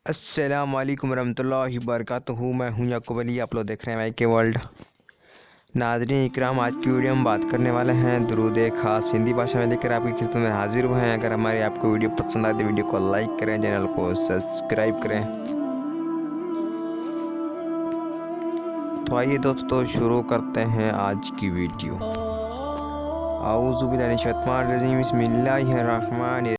अस्सलाम वालेकुम रहमतुल्लाहि वबरकातुहू। मैं हूं याकूब अली, आप लोग देख रहे हैं माई के वर्ल्ड। नाज़रीन इकराम, आज की वीडियो में बात करने वाले हैं दुरूद खास हिंदी भाषा में लेकर आपकी खिदमत में हाजिर हुए हैं। अगर हमारी आपको वीडियो पसंद आए तो वीडियो को लाइक करें, चैनल को सब्सक्राइब करें। तो आइए दोस्तों शुरू करते हैं आज की वीडियो। आऊज़ु बिल्लाहि मिनश शैतानिर रजीम, बिस्मिल्लाहिर रहमानिर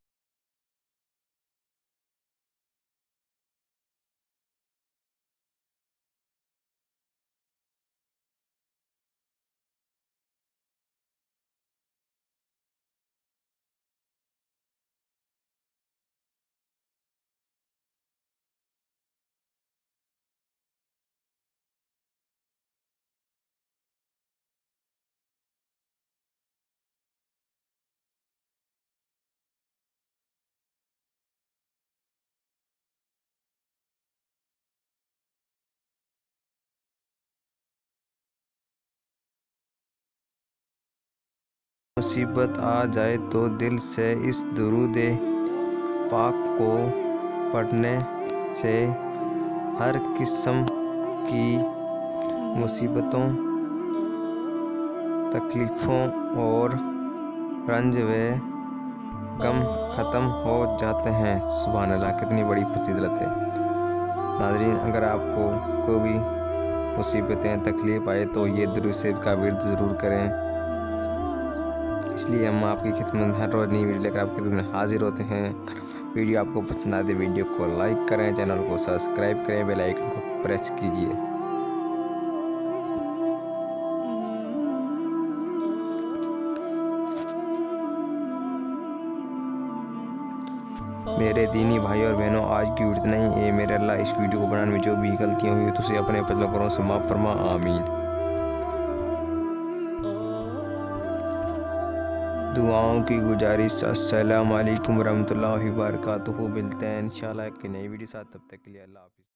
मुसीबत आ जाए तो दिल से इस दुरूद पाक को पढ़ने से हर किस्म की मुसीबतों, तकलीफ़ों और रंज व गम ख़त्म हो जाते हैं। सुभान अल्लाह, कितनी बड़ी फजीलत है। नाज़रीन, अगर आपको कोई भी मुसीबतें तकलीफ़ आए तो ये दुरूद शरीफ का विर्द ज़रूर करें। इसलिए हम आपकी खिदमत में हर रोज़ नई वीडियो लेकर आपकी खिदमत में हाजिर होते हैं। वीडियो आपको पसंद आए तो वीडियो को लाइक करें, चैनल को सब्सक्राइब करें, बेल आइकन को प्रेस कीजिए। मेरे दीनी भाई और बहनों, आज की वीडियो इतना ही है। मेरे अल्लाह इस वीडियो को बनाने में जो भी गलतियाँ हुई तो उसे अपने फजल करों से माफ़ फरमा, आमीन। दुआओं की गुजारिश। अस्सलाम वालेकुम रहमतुल्लाहि व बरकातुहू। मिलते हैं इंशाल्लाह एक नई वीडियो साथ, तब तक के लिए अल्लाह हाफ़िज़।